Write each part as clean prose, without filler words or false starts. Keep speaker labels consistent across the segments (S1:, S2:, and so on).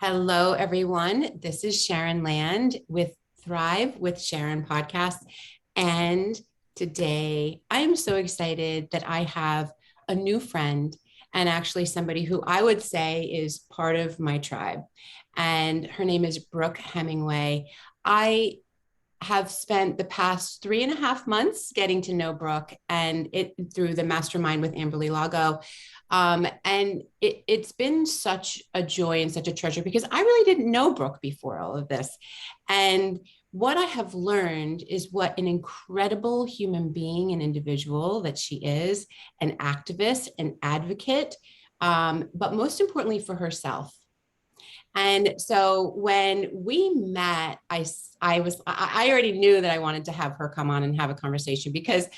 S1: Hello, everyone. This is Sharon Land with Thrive with Sharon podcast. And today I'm so excited that I have a new friend and actually somebody who I would say is part of my tribe. And her name is Brooke Hemingway. I have spent the past 3.5 months getting to know Brooke and it through the Mastermind with Amberly Lago. And it's been such a joy and such a treasure because I really didn't know Brooke before all of this. And what I have learned is what an incredible human being and individual that she is, an activist, an advocate, but most importantly for herself. And so when we met, I already knew that I wanted to have her come on and have a conversation because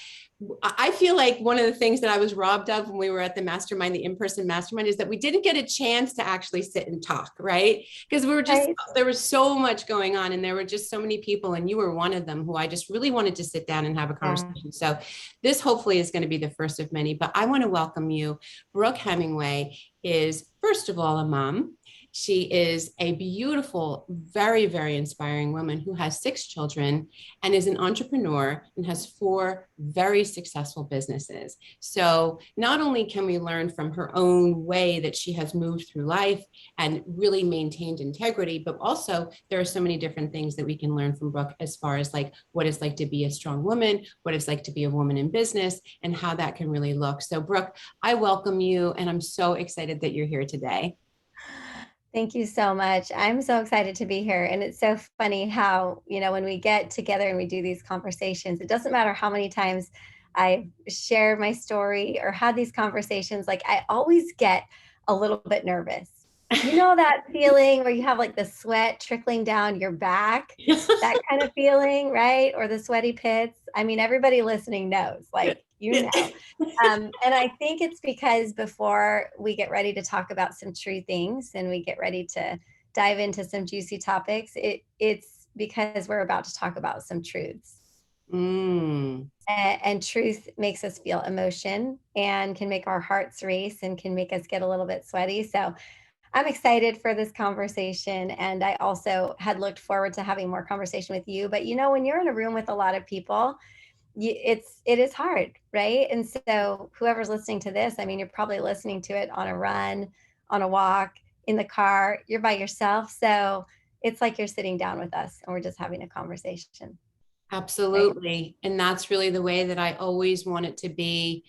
S1: I feel like one of the things that I was robbed of when we were at the mastermind, the in-person mastermind, is that we didn't get a chance to actually sit and talk, right? Because we were just,
S2: Right.
S1: there was so much going on and there were just so many people and you were one of them who I just really wanted to sit down and have a
S2: Yeah.
S1: conversation. So this hopefully is going to be the first of many, but I want to welcome you. Brooke Hemingway is, first of all, a mom. She is a beautiful, very, very inspiring woman who has 6 children and is an entrepreneur and has 4 very successful businesses. So not only can we learn from her own way that she has moved through life and really maintained integrity, but also there are so many different things that we can learn from Brooke as far as like what it's like to be a strong woman, what it's like to be a woman in business, and how that can really look. So Brooke, I welcome you and I'm so excited that you're here today.
S2: Thank you so much. I'm so excited to be here. And it's so funny how, when we get together and we do these conversations, it doesn't matter how many times I share my story or had these conversations, like I always get a little bit nervous. You know that feeling where you have like the sweat trickling down your back, that kind of feeling, right? Or the sweaty pits. I mean, everybody listening knows, like, and I think it's because before we get ready to talk about some true things and we get ready to dive into some juicy topics, it's because we're about to talk about some truths.
S1: Mm.
S2: And truth makes us feel emotion and can make our hearts race and can make us get a little bit sweaty. So I'm excited for this conversation. And I also had looked forward to having more conversation with you. But when you're in a room with a lot of people, it is hard, right? And so whoever's listening to this, I mean, you're probably listening to it on a run, on a walk, in the car, you're by yourself. So it's like you're sitting down with us and we're just having a conversation, right?
S1: Absolutely. And that's really the way that I always want it to be.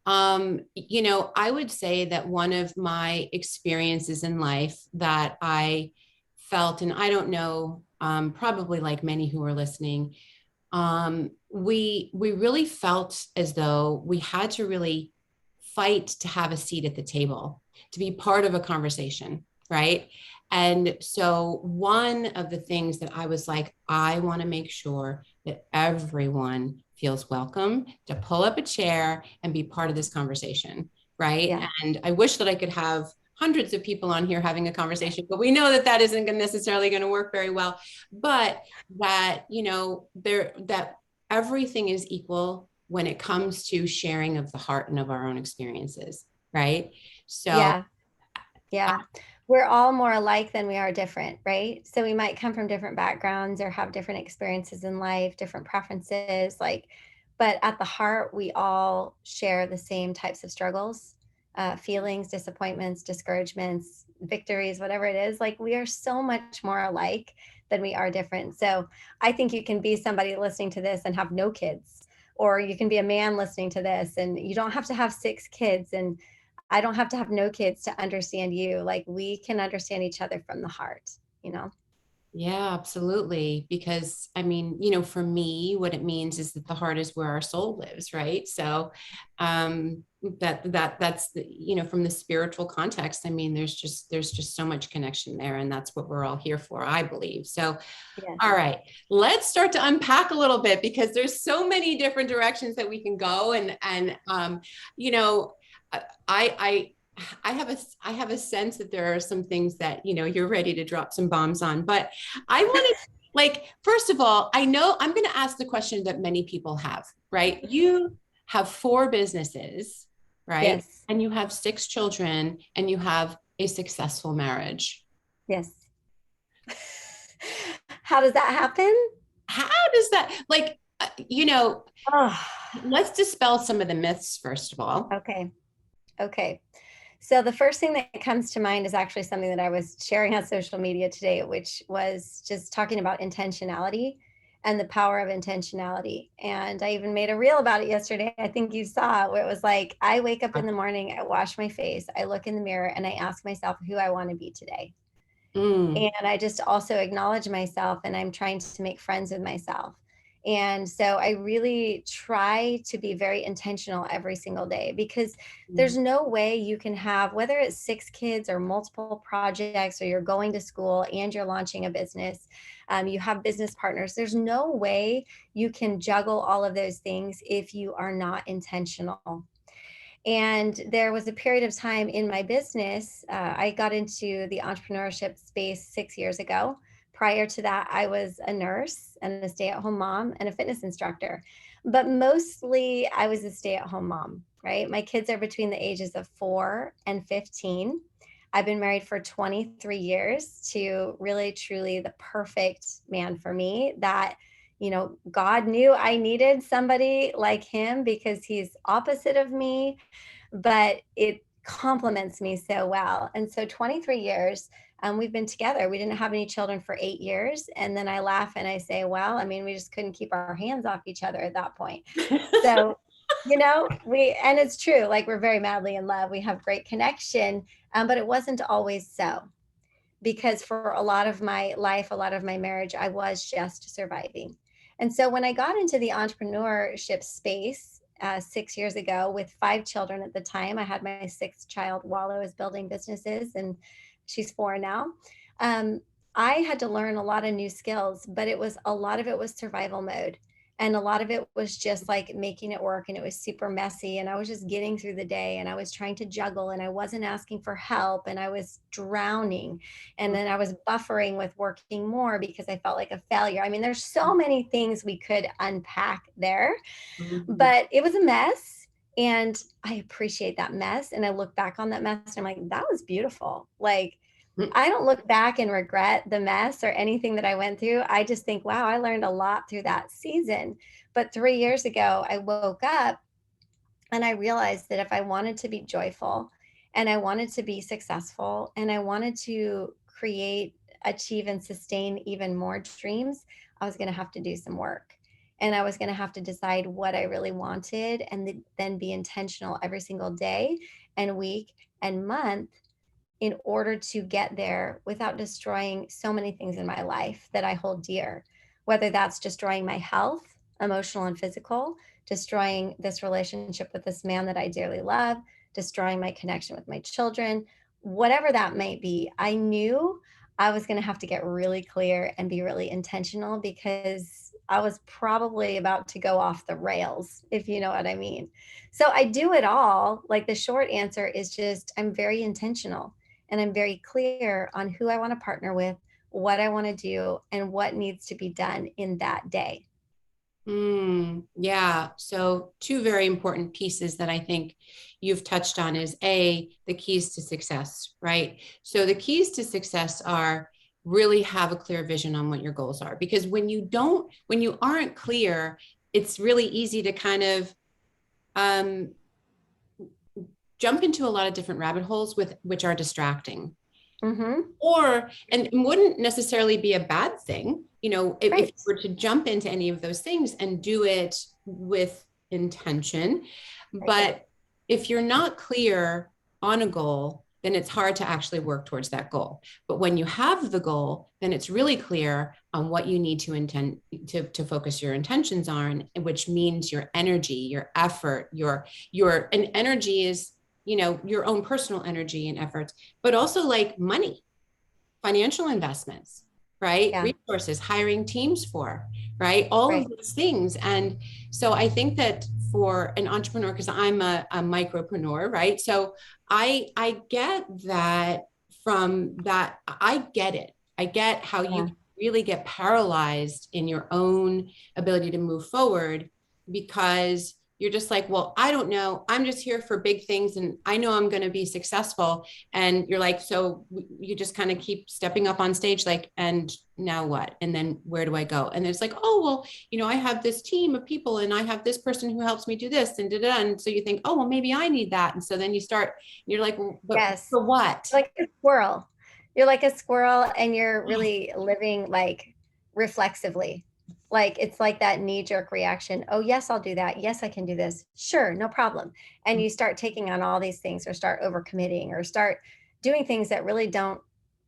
S1: I would say that one of my experiences in life that I felt, and I don't know, probably like many who are listening, we really felt as though we had to really fight to have a seat at the table, to be part of a conversation, right? And so one of the things that I was like, I want to make sure that everyone feels welcome to pull up a chair and be part of this conversation, right?
S2: Yeah.
S1: And I wish that I could have hundreds of people on here having a conversation, but we know that that isn't necessarily going to work very well. But that, that everything is equal when it comes to sharing of the heart and of our own experiences, right? So,
S2: Yeah. Yeah. We're all more alike than we are different, right? So we might come from different backgrounds or have different experiences in life, different preferences, but at the heart, we all share the same types of struggles, feelings, disappointments, discouragements, victories, whatever it is. Like we are so much more alike than we are different. So I think you can be somebody listening to this and have no kids, or you can be a man listening to this and you don't have to have 6 kids. And I don't have to have no kids to understand you. Like we can understand each other from the heart, you know?
S1: yeah, absolutely. Because I mean, for me, what it means is that the heart is where our soul lives, right? So, that's the, from the spiritual context. I mean, there's just so much connection there, and that's what we're all here for, I believe. So,
S2: Yes.
S1: all right, let's start to unpack a little bit because there's so many different directions that we can go, and you know, I I have a sense that there are some things that you're ready to drop some bombs on, but I wanted, like, first of all, I know I'm going to ask the question that many people have, right? You have 4 businesses, right?
S2: Yes.
S1: And you have 6 children and you have a successful marriage.
S2: Yes. How does that happen?
S1: How does that, like,
S2: Oh,
S1: let's dispel some of the myths, first of all.
S2: okay. Okay. So the first thing that comes to mind is actually something that I was sharing on social media today, which was just talking about intentionality and the power of intentionality. And I even made a reel about it yesterday. I think you saw it, where it was like, I wake up in the morning, I wash my face, I look in the mirror, and I ask myself who I want to be today.
S1: Mm,
S2: And I just also acknowledge myself, and I'm trying to make friends with myself. And so I really try to be very intentional every single day, because there's no way you can have, whether it's 6 kids or multiple projects, or you're going to school and you're launching a business, you have business partners. There's no way you can juggle all of those things if you are not intentional. And there was a period of time in my business. I got into the entrepreneurship space 6 years ago. Prior to that, I was a nurse and a stay at home mom and a fitness instructor. But mostly, I was a stay at home mom, right? My kids are between the ages of 4 and 15. I've been married for 23 years to really, truly the perfect man for me, that God knew I needed somebody like him because he's opposite of me, but it complements me so well. And so 23 years, we've been together. We didn't have any children for 8 years. And then I laugh and I say, well, I mean, we just couldn't keep our hands off each other at that point. So, and it's true, like, we're very madly in love. We have great connection, but it wasn't always so, because for a lot of my life, a lot of my marriage, I was just surviving. And so when I got into the entrepreneurship space 6 years ago with 5 children at the time, I had my sixth child while I was building businesses, and she's 4 now. Um, I had to learn a lot of new skills, but a lot of it was survival mode. And a lot of it was just like making it work, and it was super messy. And I was just getting through the day, and I was trying to juggle, and I wasn't asking for help, and I was drowning. And then I was buffering with working more because I felt like a failure. I mean, there's so many things we could unpack there,
S1: mhm.
S2: but it was a mess. And I appreciate that mess. And I look back on that mess and I'm like, that was beautiful. Like, I don't look back and regret the mess or anything that I went through. I just think, wow, I learned a lot through that season. But 3 years ago, I woke up and I realized that if I wanted to be joyful, and I wanted to be successful, and I wanted to create, achieve, and sustain even more dreams, I was going to have to do some work. And I was going to have to decide what I really wanted, and then be intentional every single day and week and month in order to get there without destroying so many things in my life that I hold dear, whether that's destroying my health, emotional and physical, destroying this relationship with this man that I dearly love, destroying my connection with my children, whatever that might be. I knew I was going to have to get really clear and be really intentional, because I was probably about to go off the rails, if you know what I mean. So I do it all. Like, the short answer is just, I'm very intentional, and I'm very clear on who I want to partner with, what I want to do, and what needs to be done in that day.
S1: Yeah. So two very important pieces that I think you've touched on is the keys to success, right? So the keys to success are really have a clear vision on what your goals are, because when you aren't clear, it's really easy to kind of um, jump into a lot of different rabbit holes with which are distracting.
S2: Mm-hmm.
S1: And it wouldn't necessarily be a bad thing, if
S2: Right.
S1: you were to jump into any of those things and do it with intention.
S2: Right.
S1: But if you're not clear on a goal, then it's hard to actually work towards that goal. But when you have the goal, then it's really clear on what you need to intend to focus your intentions on, which means your energy, your effort, and energy is, your own personal energy and efforts, but also like money, financial investments, right?
S2: Yeah.
S1: Resources, hiring teams right? All of
S2: Right.
S1: those things. And so I think that for an entrepreneur, because I'm a micropreneur, right? So I get that from that. I get it. I get how you
S2: Yeah.
S1: can really get paralyzed in your own ability to move forward, because you're just like, well, I don't know. I'm just here for big things and I know I'm going to be successful. And you're like, so you just kind of keep stepping up on stage, like, and now what? And then where do I go? And it's like, oh, well, I have this team of people and I have this person who helps me do this and da-da. And so you think, oh, well, maybe I need that. And so then you're like, well, but
S2: Yes.
S1: for what?
S2: Like a squirrel. You're like a squirrel and you're really living like reflexively. Like it's like that knee-jerk reaction. Oh, yes, I'll do that. Yes, I can do this. Sure, no problem. And you start taking on all these things or start overcommitting or start doing things that really don't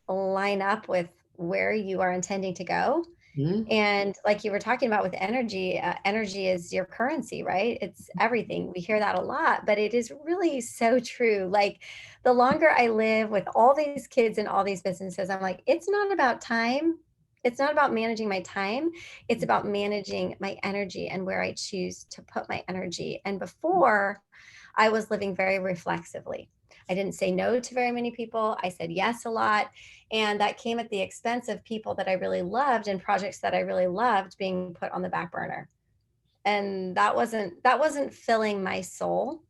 S2: line up with where you are intending to go.
S1: Mhm.
S2: And like you were talking about with energy, energy is your currency, right? It's everything. We hear that a lot, but it is really so true. Like the longer I live with all these kids and all these businesses, I'm like, it's not about time. It's not about managing my time. It's about managing my energy and where I choose to put my energy. And before, I was living very reflexively. I didn't say no to very many people. I said yes a lot. And that came at the expense of people that I really loved and projects that I really loved being put on the back burner. And that wasn't filling my soul,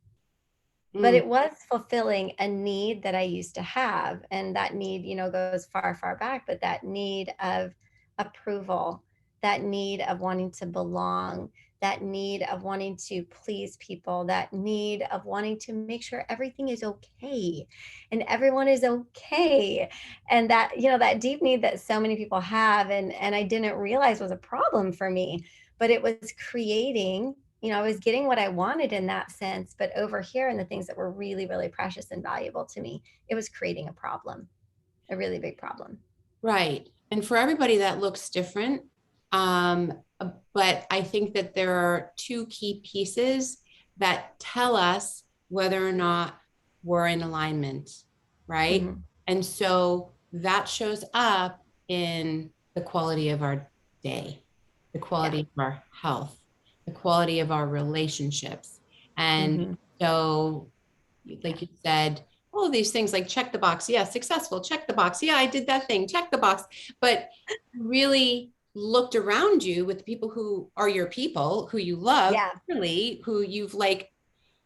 S2: but
S1: Mm.
S2: it was fulfilling a need that I used to have. And that need, goes far, far back, but that need of approval, that need of wanting to belong, that need of wanting to please people, that need of wanting to make sure everything is okay and everyone is okay. And that, that deep need that so many people have and I didn't realize was a problem for me, but it was creating, I was getting what I wanted in that sense, but over here in the things that were really, really precious and valuable to me, it was creating a problem, a really big problem.
S1: Right. And for everybody that looks different. Um, but I think that there are two key pieces that tell us whether or not we're in alignment, right?
S2: Mm-hmm.
S1: And so that shows up in the quality of our day, the
S2: Yeah.
S1: quality of our health, the quality of our relationships. And
S2: Mm-hmm.
S1: so,
S2: Yeah.
S1: like you said, all these things like check the box. Yeah, successful. Check the box. Yeah, I did that thing. Check the box. But really looked around you with people who are your people, who you love,
S2: Yeah.
S1: really, who you've like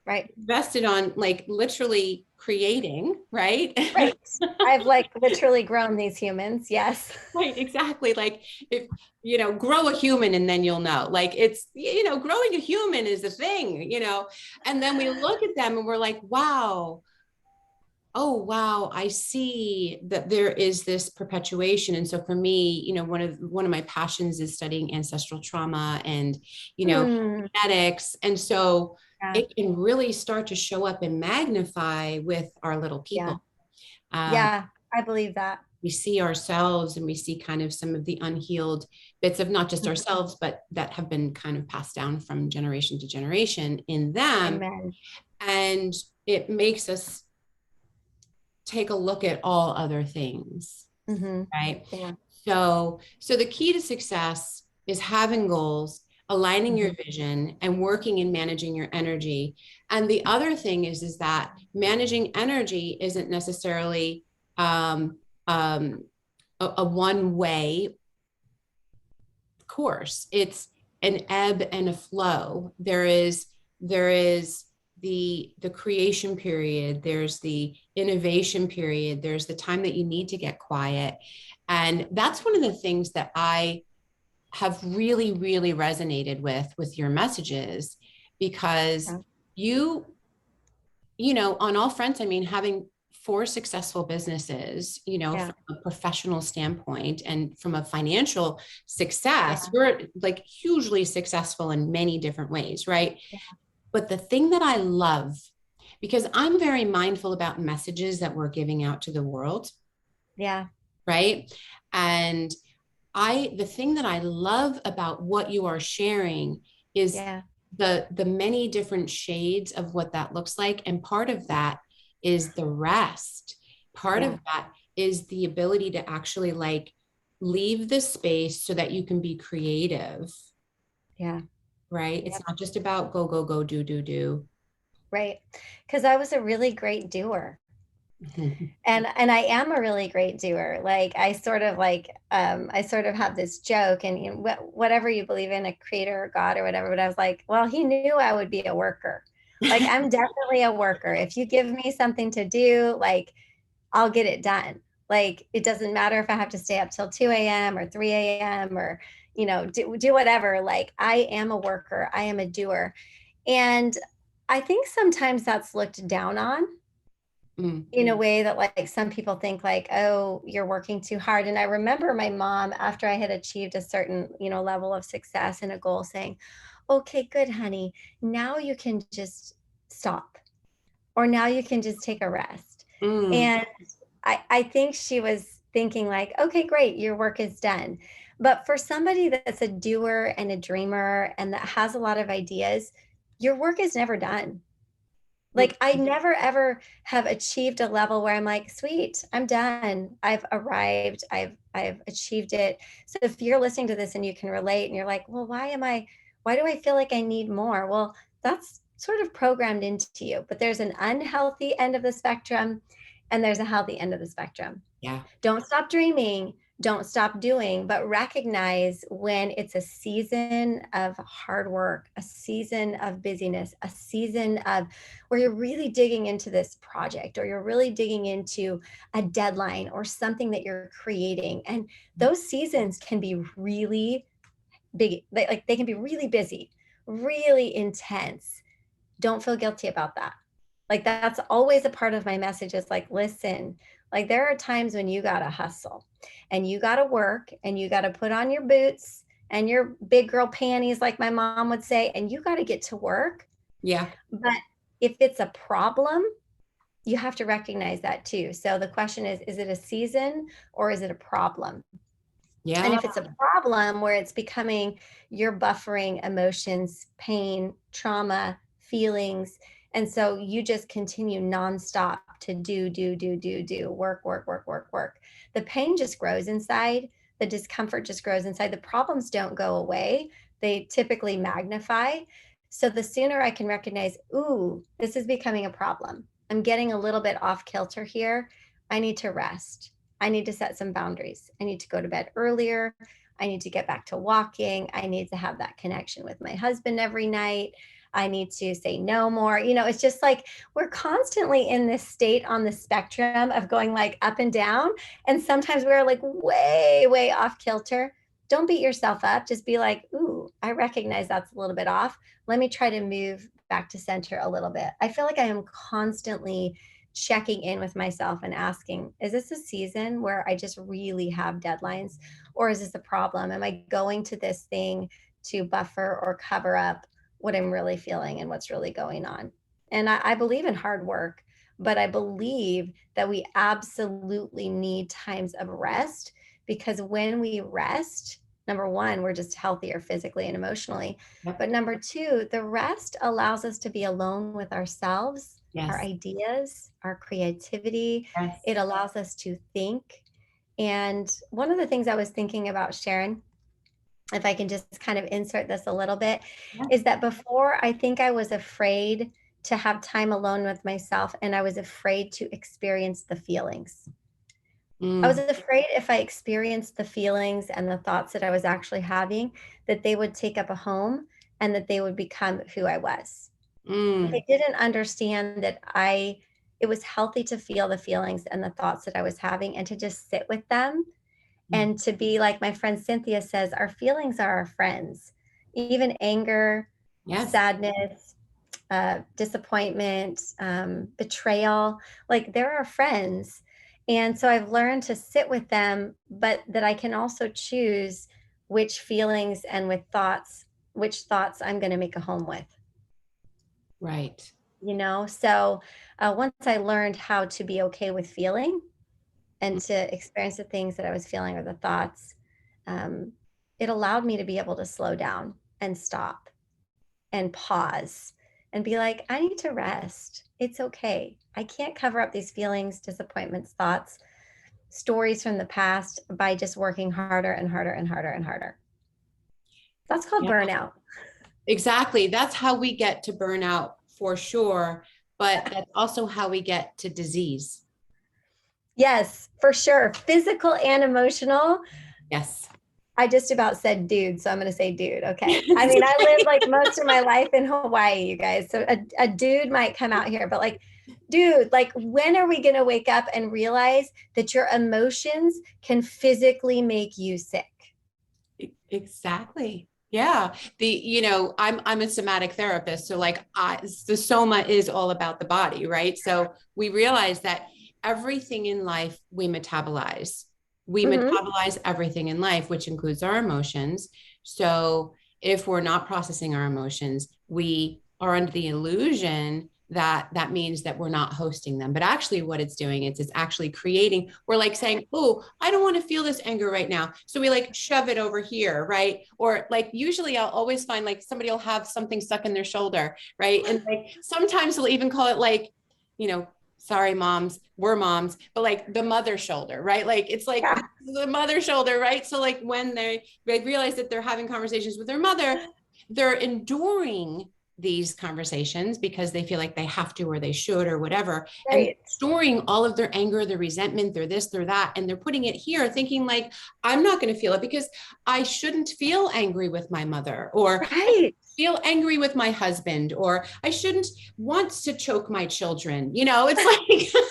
S2: Right.
S1: invested on, like literally creating, right?
S2: Right. I've like literally grown these humans. Yes.
S1: Right, exactly. Like if grow a human and then you'll know. Like it's growing a human is a thing, and then we look at them and we're like, wow, oh wow, I see that there is this perpetuation. And so for me, one of my passions is studying ancestral trauma and
S2: Mm,
S1: genetics. And so
S2: yeah.
S1: it can really start to show up and magnify with our little
S2: Yeah.
S1: people. um,
S2: Yeah. I believe that.
S1: we see ourselves and we see kind of some of the unhealed bits of not just
S2: Mhm.
S1: ourselves but that have been kind of passed down from generation to generation in them.
S2: Amen.
S1: And it makes us take a look at all other things,
S2: Mm-hmm.
S1: right?
S2: Yeah.
S1: So the key to success is having goals, aligning your
S2: Mm-hmm.
S1: vision, and working and managing your energy. And the other thing is that managing energy isn't necessarily um, um, a one way course. It's an ebb and a flow. There is the creation period, there's the innovation period, there's the time that you need to get quiet. And that's one of the things that I have really, really resonated with your messages, because
S2: Yeah.
S1: you on all fronts, I mean, having four successful businesses,
S2: Yeah.
S1: from a professional standpoint and from a financial success,
S2: Yeah.
S1: you're like hugely successful in many different ways, right?
S2: Yeah.
S1: But the thing that I love, because I'm very mindful about messages that we're giving out to the world,
S2: Yeah.
S1: right? And the thing that I love about what you are sharing is
S2: Yeah.
S1: the many different shades of what that looks like. And part of that is the rest. Part of
S2: Yeah.
S1: that is the ability to actually like leave the space so that you can be creative,
S2: Yeah.
S1: right? It's
S2: Yep.
S1: not just about go, go, go, do, do, do.
S2: Right. Because I was a really great doer. And I am a really great doer. Like I sort of have this joke, and you know, whatever you believe in, a creator or God or whatever, but I was like, well, he knew I would be a worker. Like I'm definitely a worker. If you give me something to do, like I'll get it done. Like it doesn't matter if I have to stay up till 2 a.m. or 3 a.m. or, you know, do whatever. Like I am a worker. I am a doer. And I think sometimes that's looked down on in a way that like some people think like, oh, you're working too hard. And I remember my mom, after I had achieved a certain, you know, level of success and a goal, saying, okay, good, honey, now you can just stop, or now you can just take a rest.
S1: Mm.
S2: And I think she was thinking like, okay, great, your work is done. But for somebody that's a doer and a dreamer and that has a lot of ideas, your work is never done. Like I never ever have achieved a level where I'm like, sweet, I'm done. I've arrived. I've achieved it. So if you're listening to this and you can relate and you're like, well, why do I feel like I need more? Well, that's sort of programmed into you. But there's an unhealthy end of the spectrum and there's a healthy end of the spectrum.
S1: Yeah.
S2: Don't stop dreaming, don't stop doing, but recognize when it's a season of hard work, a season of busyness, a season of where you're really digging into this project, or you're really digging into a deadline or something that you're creating. And those seasons can be really big, like they can be really busy, really intense. Don't feel guilty about that. Like that's always a part of my message, is like, listen, like there are times when you gotta hustle and you gotta work and you gotta put on your boots and your big girl panties, like my mom would say, and you gotta get to work.
S1: Yeah.
S2: But if it's a problem, you have to recognize that too. So the question is it a season or is it a problem? And
S1: Yeah.
S2: if it's a problem where it's becoming, you're buffering emotions, pain, trauma, feelings, and so you just continue nonstop to do, work. The pain just grows inside. The discomfort just grows inside. The problems don't go away. They typically magnify. So the sooner I can recognize, ooh, this is becoming a problem. I'm getting a little bit off kilter here. I need to rest. I need to set some boundaries. I need to go to bed earlier. I need to get back to walking. I need to have that connection with my husband every night. I need to say no more. You know, it's just like we're constantly in this state on the spectrum of going like up and down. And sometimes we're like way off kilter. Don't beat yourself up. Just be like, ooh, I recognize that's a little bit off. Let me try to move back to center a little bit. I feel like I am constantly checking in with myself and asking, is this a season where I just really have deadlines? Or is this a problem? Am I going to this thing to buffer or cover up what I'm really feeling and what's really going on? And I believe in hard work, but I believe that we absolutely need times of rest, because when we rest, number one, we're just healthier physically and emotionally.
S1: Yep.
S2: But number two, the rest allows us to be alone with ourselves, our
S1: Yes.
S2: ideas, our creativity.
S1: Yes.
S2: It allows us to think. And one of the things I was thinking about, Sharon, if I can just kind of insert this a little bit,
S1: Yeah.
S2: is that before I think I was afraid to have time alone with myself, and I was afraid to experience the feelings. I was
S1: Mm.
S2: afraid if I experienced the feelings and the thoughts that I was actually having, that they would take up a home and that they would become who I was. Like
S1: Mm.
S2: I didn't understand that it was healthy to feel the feelings and the thoughts that I was having and to just sit with them,
S1: Mm.
S2: and to be like my friend Cynthia says, our feelings are our friends. Even anger,
S1: Yes.
S2: sadness, disappointment, betrayal, like they're our friends. And so I've learned to sit with them, but that I can also choose which feelings and which thoughts I'm going to make a home with.
S1: Right.
S2: You know, so once I learned how to be okay with feeling and to experience the things that I was feeling or the thoughts, um, it allowed me to be able to slow down and stop and pause and be like, I need to rest. It's okay. I can't cover up these feelings, disappointments, thoughts, stories from the past by just working harder and harder and harder and harder. That's called
S1: Yeah.
S2: burnout.
S1: Exactly. That's how we get to burnout for sure. But that's also how we get to disease.
S2: Yes, for sure. Physical and emotional.
S1: Yes.
S2: I just about said dude, so I'm going to say dude. Okay. I
S1: It's
S2: mean, I lived
S1: okay.
S2: like most of my life in Hawaii, you guys. So a dude might come out here, but like, dude, like, when are we going to wake up and realize that your emotions can physically make you sick?
S1: Exactly. Yeah. I'm a somatic therapist. So like the soma is all about the body, right? So we realize that everything in life we metabolize. We
S2: Mm-hmm.
S1: metabolize everything in life, which includes our emotions. So if we're not processing our emotions, we are under the illusion that that means that we're not hosting them. But actually what it's doing is it's actually creating, we're like saying, oh, I don't want to feel this anger right now. So we like shove it over here, right? Or like usually I'll always find like somebody will have something stuck in their shoulder, right? And like sometimes they'll even call it like, you know, sorry, moms, we're moms, but like the mother shoulder, right? Like it's like
S2: Yeah.
S1: the mother shoulder, right? So like when they realize that they're having conversations with their mother, they're enduring these conversations because they feel like they have to or they should or whatever, and
S2: Right.
S1: storing all of their anger, their resentment, their this, their that, and they're putting it here thinking like, I'm not going to feel it because I shouldn't feel angry with my mother, or I
S2: Right.
S1: feel angry with my husband, or I shouldn't want to choke my children. It's like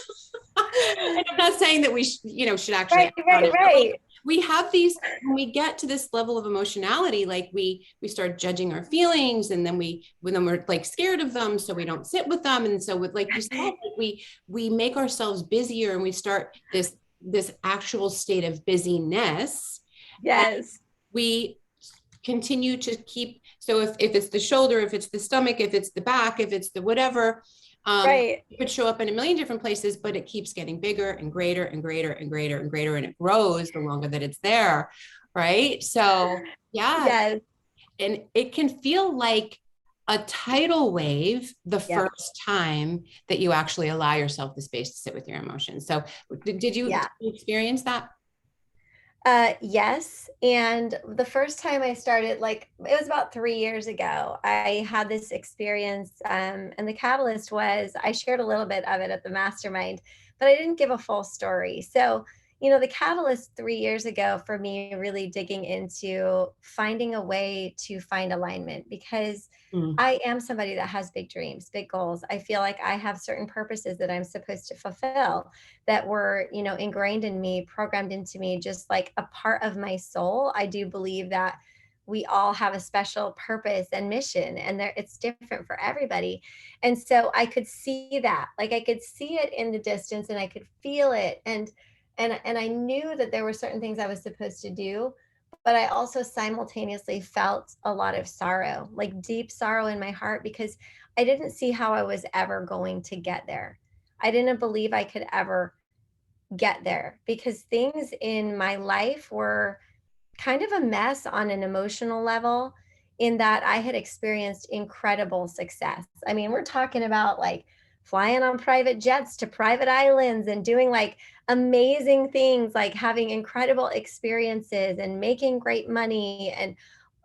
S1: and I'm not saying that we should actually
S2: Right.
S1: act on
S2: Right.
S1: it, but like
S2: Right.
S1: we have these, when we get to this level of emotionality, like we start judging our feelings, and then we're like scared of them, so we don't sit with them. And so with, like you said, like we make ourselves busier, and we start this actual state of busyness, and
S2: Yes.
S1: we continue to keep, so if it's the shoulder, if it's the stomach, if it's the back, if it's the whatever,
S2: Right.
S1: it could show up in a million different places, but it keeps getting bigger and greater and greater and greater and greater, and it grows the longer that it's there, right? So yeah,
S2: Yes.
S1: and it can feel like a tidal wave the
S2: Yep.
S1: first time that you actually allow yourself the space to sit with your emotions. So did
S2: Yeah.
S1: you experience that?
S2: Yes. And the first time I started, like, it was about 3 years ago, I had this experience. And the catalyst was I shared a little bit of it at the mastermind, but I didn't give a full story. So, the catalyst 3 years ago for me really digging into finding a way to find alignment, because
S1: Mm,
S2: I am somebody that has big dreams, big goals. I feel like I have certain purposes that I'm supposed to fulfill that were, ingrained in me, programmed into me, just like a part of my soul. I do believe that we all have a special purpose and mission, and it's different for everybody. And so I could see that, like, I could see it in the distance, and I could feel it. And I knew that there were certain things I was supposed to do, but I also simultaneously felt a lot of sorrow, like deep sorrow in my heart, because I didn't see how I was ever going to get there. I didn't believe I could ever get there, because things in my life were kind of a mess on an emotional level, in that I had experienced incredible success. I mean, we're talking about like flying on private jets to private islands and doing like amazing things, like having incredible experiences and making great money and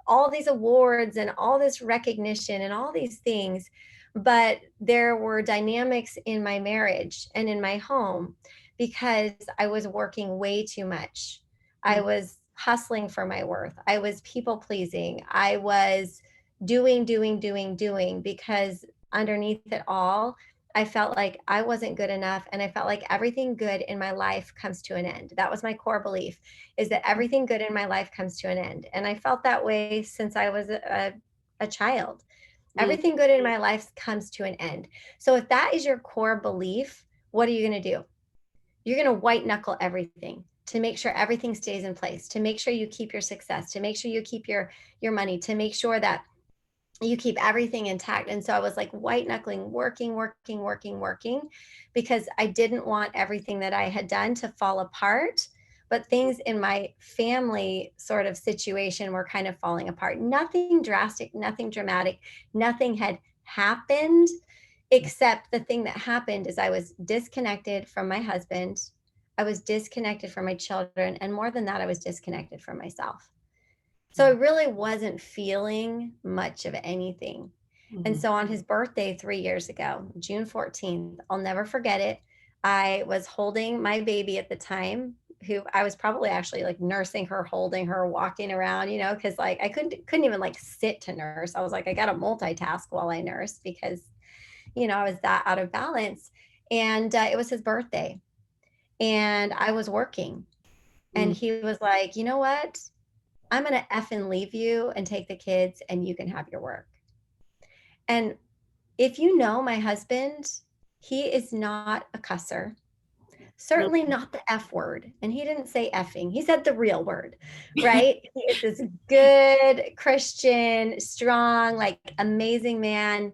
S2: all these awards and all this recognition and all these things. But there were dynamics in my marriage and in my home, because I was working way too much. I
S1: mm,
S2: was hustling for my worth. I was people pleasing. I was doing, because underneath it all, I felt like I wasn't good enough. And I felt like everything good in my life comes to an end. That was my core belief, is that everything good in my life comes to an end. And I felt that way since I was a child.
S1: mm,
S2: Everything good in my life comes to an end. So if that is your core belief, what are you going to do? You're going to white knuckle everything to make sure everything stays in place, to make sure you keep your success, to make sure you keep your money, to make sure that you keep everything intact. And so I was like white knuckling, working, because I didn't want everything that I had done to fall apart. But things in my family sort of situation were kind of falling apart. Nothing drastic, nothing dramatic, nothing had happened, except the thing that happened is I was disconnected from my husband. I was disconnected from my children. And more than that, I was disconnected from myself. So I
S1: mm,
S2: really wasn't feeling much of anything. And
S1: mm,
S2: so on his birthday 3 years ago, June 14th, I'll never forget it. I was holding my baby at the time, who I was probably actually like nursing her, holding her, walking around, because like I couldn't even like sit to nurse. I was like, I got to multitask while I nurse because, I was that out of balance. And it was his birthday and I was working. And
S1: Mm.
S2: he was like, you know what? I'm going to effing leave you and take the kids and you can have your work. And if you know my husband, he is not a cusser. Certainly not the F word. And he didn't say effing. He said the real word, right? He is this good Christian, strong, like amazing man,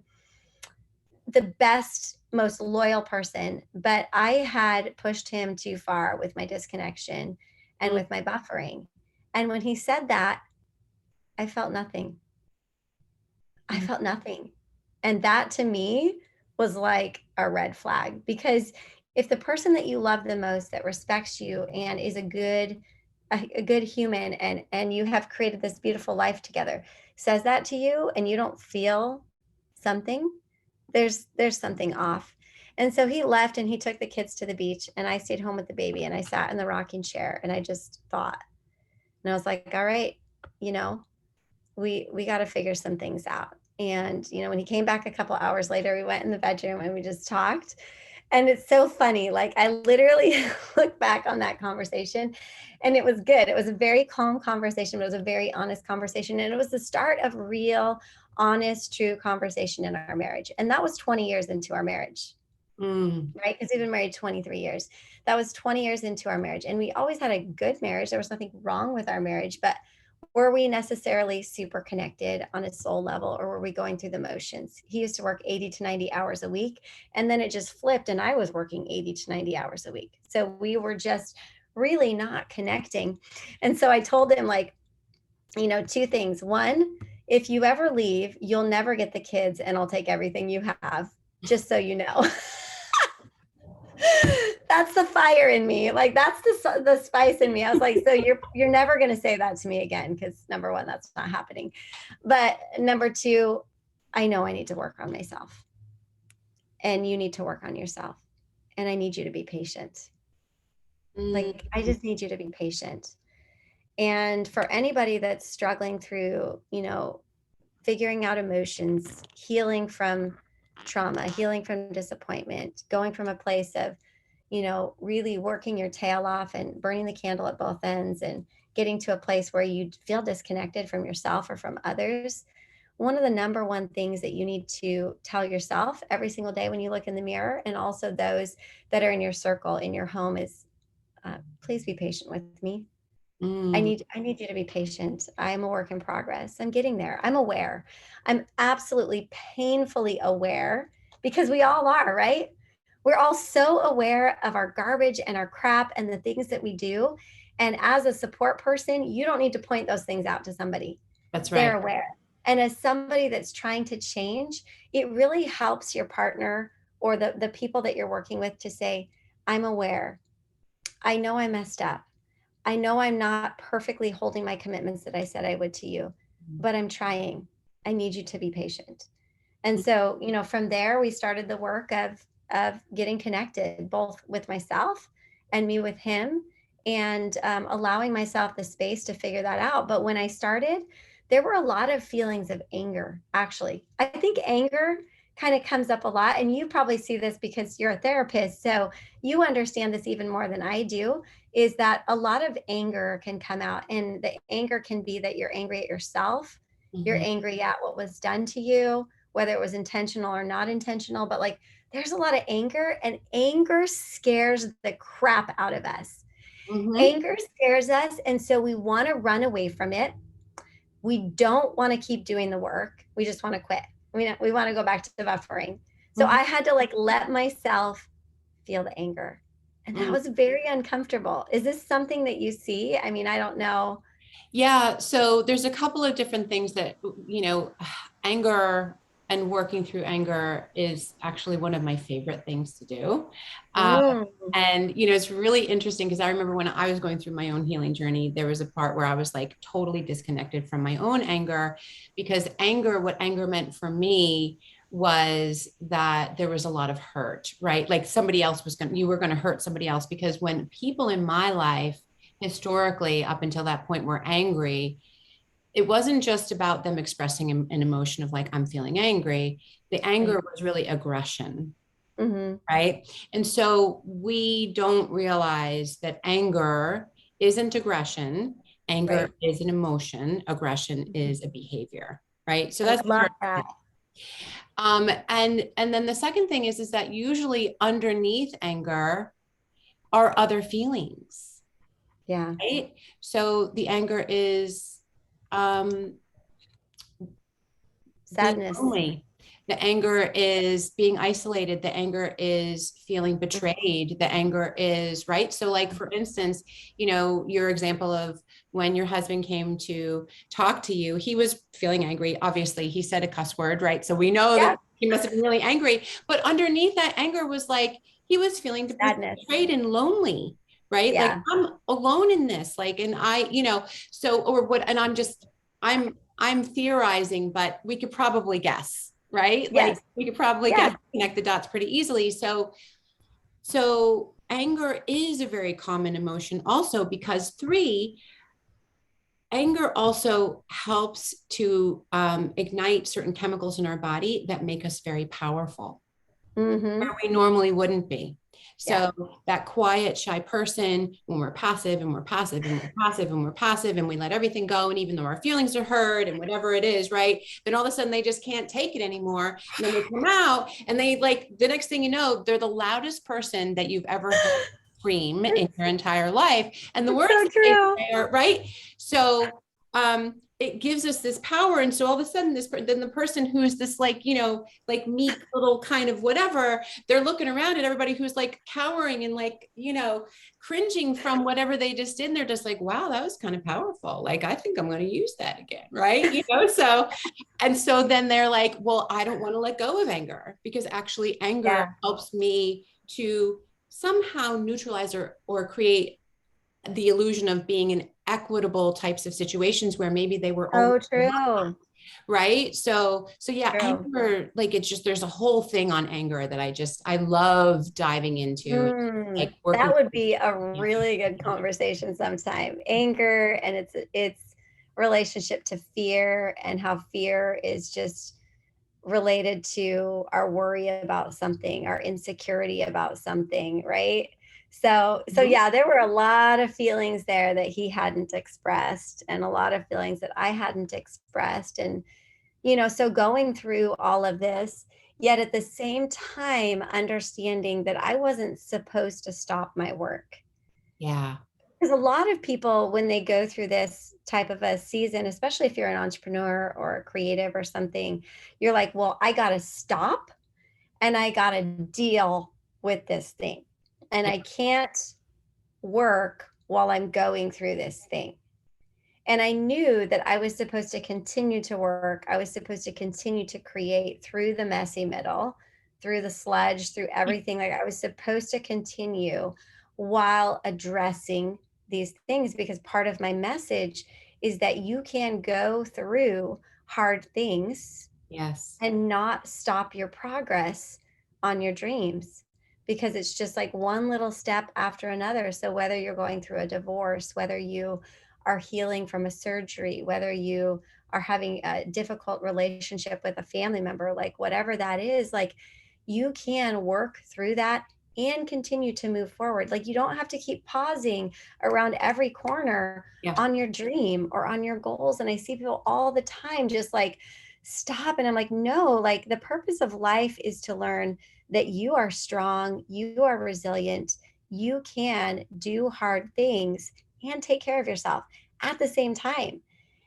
S2: the best, most loyal person. But I had pushed him too far with my disconnection and
S1: Mm.
S2: with my buffering. And when he said that, I felt nothing. I
S1: Mm.
S2: felt nothing. And that to me was like a red flag, because if the person that you love the most, that respects you and is a good human, and you have created this beautiful life together, says that to you and you don't feel something, there's something off. And so he left and he took the kids to the beach and I stayed home with the baby and I sat in the rocking chair and I just thought, and I was like, all right, you know, we got to figure some things out. And when he came back a couple hours later, we went in the bedroom and we just talked. And it's so funny, like I literally look back on that conversation and it was good. It was a very calm conversation, but it was a very honest conversation, and it was the start of real, honest, true conversation in our marriage. And that was 20 years into our marriage.
S1: Mm.
S2: Right, because we've been married 23 years. That was 20 years into our marriage, and we always had a good marriage. There was nothing wrong with our marriage, but were we necessarily super connected on a soul level, or were we going through the motions? He used to work 80 to 90 hours a week, and then it just flipped and I was working 80 to 90 hours a week. So we were just really not connecting. And so I told him, like, two things. One, if you ever leave, you'll never get the kids and I'll take everything you have, just so you know. That's the fire in me. Like that's the spice in me. I was like, so you're never going to say that to me again, because number one, that's not happening. But number two, I know I need to work on myself, and you need to work on yourself, and I need you to be patient.
S1: Mm.
S2: Like I just need you to be patient. And for anybody that's struggling through, figuring out emotions, healing from trauma, healing from disappointment, going from a place of, really working your tail off and burning the candle at both ends and getting to a place where you feel disconnected from yourself or from others. One of the number one things that you need to tell yourself every single day when you look in the mirror, and also those that are in your circle, in your home, is please be patient with me.
S1: Mm.
S2: I need you to be patient. I'm a work in progress. I'm getting there. I'm aware. I'm absolutely painfully aware, because we all are, right? We're all so aware of our garbage and our crap and the things that we do. And as a support person, you don't need to point those things out to somebody.
S1: That's
S2: They're
S1: right.
S2: aware. And as somebody that's trying to change, it really helps your partner or the people that you're working with to say, I'm aware. I know I messed up. I know I'm not perfectly holding my commitments that I said I would to you, but I'm trying. I need you to be patient. And so, from there we started the work of getting connected, both with myself and me with him, and allowing myself the space to figure that out. But when I started, there were a lot of feelings of anger. Actually, I think anger kind of comes up a lot, and you probably see this because you're a therapist, so you understand this even more than I do, is that a lot of anger can come out, and the anger can be that you're angry at yourself, you're
S1: Mhm.
S2: angry at what was done to you, whether it was intentional or not intentional. But like there's a lot of anger, and anger scares the crap out of us.
S1: Mhm.
S2: Anger scares us, and so we want to run away from it. We don't want to keep doing the work. We just want to quit. We want to go back to the buffering. So
S1: Mhm.
S2: I had to like let myself feel the anger. And that
S1: Mhm.
S2: was very uncomfortable. Is this something that you see? I mean, I don't know.
S1: Yeah, so there's a couple of different things that, anger and working through anger is actually one of my favorite things to do. Uh,
S2: Mm,
S1: and, it's really interesting because I remember when I was going through my own healing journey, there was a part where I was like totally disconnected from my own anger, because what anger meant for me was that there was a lot of hurt, right? Like somebody else you were going to hurt somebody else, because when people in my life historically up until that point were angry, it wasn't just about them expressing an emotion of like, I'm feeling angry. The anger was really aggression.
S2: Mm-hmm.
S1: Right. And so we don't realize that anger isn't aggression. Anger
S2: Right.
S1: is an emotion. Aggression is a behavior. Right. So
S2: I
S1: that's the
S2: love
S1: first thing.
S2: that.
S1: And then the second thing is that usually underneath anger are other feelings.
S2: Yeah.
S1: Right. So the anger is um, being
S2: Sadness.
S1: lonely. The anger is being isolated. The anger is feeling betrayed. The anger is, right? So, like, for instance, your example of when your husband came to talk to you, he was feeling angry. Obviously, he said a cuss word, right? So we know
S2: Yeah.
S1: that he must have been really angry. But underneath that anger was like, he was feeling
S2: Sadness.
S1: betrayed and lonely, right? Like,
S2: Yeah.
S1: I'm alone in this. Like, and so, or what, and I'm theorizing, but we could probably guess, right? Like
S2: Yes.
S1: we could probably
S2: Yeah.
S1: guess, connect the dots pretty easily. So anger is a very common emotion also, because anger also helps to ignite certain chemicals in our body that make us very powerful, where
S2: Mm-hmm.
S1: we normally wouldn't be.
S2: Yeah.
S1: So that quiet, shy person, when we're passive and we're passive and we're passive and we're passive and we let everything go, and even though our feelings are hurt and whatever it is, right? Then all of a sudden they just can't take it anymore. And then they come out and they, like, the next thing you know, they're the loudest person that you've ever heard scream in
S2: It's,
S1: your entire life. And the
S2: it's
S1: words
S2: so
S1: that they
S2: true.
S1: say are, right? So it gives us this power. And so all of a sudden then the person who's this, like, like meek little kind of whatever, they're looking around at everybody who's like cowering and like, cringing from whatever they just did. And they're just like, wow, that was kind of powerful. Like, I think I'm going to use that again. Right. So then they're like, well, I don't want to let go of anger, because actually anger
S2: Yeah.
S1: helps me to somehow neutralize or create the illusion of being in equitable types of situations where maybe they were always
S2: So true.
S1: right. So yeah,
S2: True.
S1: anger, like, it's just, there's a whole thing on anger that I love diving into, like
S2: That
S1: working.
S2: would be a really good conversation sometime. Anger and its relationship to fear, and how fear is just related to our worry about something, our insecurity about something, right? So
S1: Mhm.
S2: yeah, there were a lot of feelings there that he hadn't expressed, and a lot of feelings that I hadn't expressed. And so going through all of this, yet at the same time understanding that I wasn't supposed to stop my work.
S1: Yeah.
S2: Because a lot of people, when they go through this type of a season, especially if you're an entrepreneur or a creative or something, you're like, well, I got to stop and I got to deal with this thing. And
S1: Yeah.
S2: I can't work while I'm going through this thing. And I knew that I was supposed to continue to work. I was supposed to continue to create through the messy middle, through the sludge, through everything. Like, I was supposed to continue while addressing these things, because part of my message is that you can go through hard things
S1: Yes.
S2: and not stop your progress on your dreams, because it's just like one little step after another. So whether you're going through a divorce, whether you are healing from a surgery, whether you are having a difficult relationship with a family member, like whatever that is, like, you can work through that and continue to move forward. Like, you don't have to keep pausing around every corner
S1: Yeah.
S2: on your dream or on your goals. And I see people all the time just like stop. And I'm like, no, like, the purpose of life is to learn that you are strong, you are resilient, you can do hard things and take care of yourself at the same time.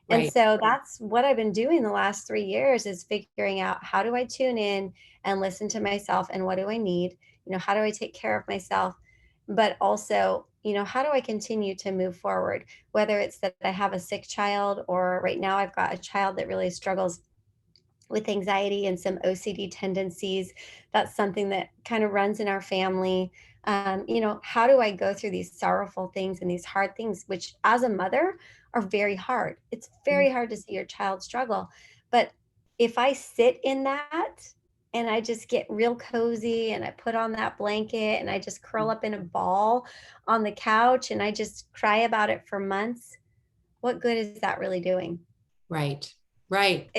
S2: And
S1: Right.
S2: so that's what I've been doing the last 3 years, is figuring out, how do I tune in and listen to myself, and what do I need? How do I take care of myself? But also, how do I continue to move forward? Whether it's that I have a sick child, or right now I've got a child that really struggles with anxiety and some OCD tendencies. That's something that kind of runs in our family. How do I go through these sorrowful things and these hard things, which as a mother are very hard? It's very hard to see your child struggle. But if I sit in that, and I just get real cozy and I put on that blanket and I just curl up in a ball on the couch and I just cry about it for months, what good is that really doing?
S1: Right. Right.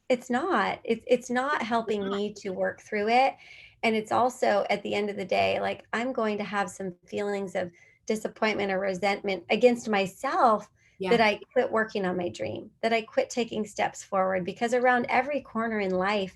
S2: It's not. It's not helping me to work through it. And it's also at the end of the day, like I'm going to have some feelings of disappointment or resentment against myself that
S1: Yeah.
S2: I quit working on my dream, that I quit taking steps forward, because around every corner in life,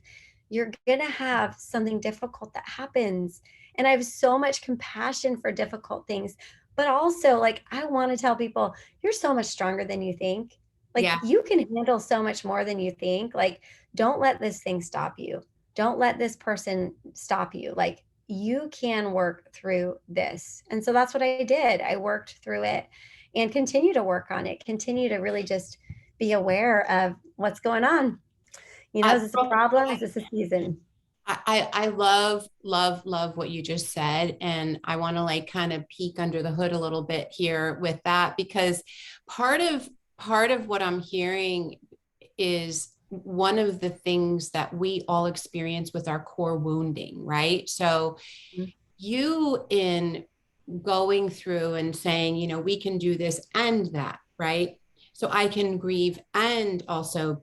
S2: you're gonna have something difficult that happens. And I have so much compassion for difficult things, but also like I want to tell people, you're so much stronger than you think. Like
S1: Yeah.
S2: you can handle so much more than you think. Like, don't let this thing stop you. Don't let this person stop you. Like, you can work through this. And so that's what I did. I worked through it and continue to work on it, continue to really just be aware of what's going on. You know, is this a
S1: Brooke,
S2: problem? Is this a season?
S1: I love, love, love what you just said. And I want to like kind of peek under the hood a little bit here with that, because part of part of what I'm hearing is one of the things that we all experience with our core wounding, right? So
S2: Mhm.
S1: you in going through and saying, you know, we can do this and that, right? So I can grieve and also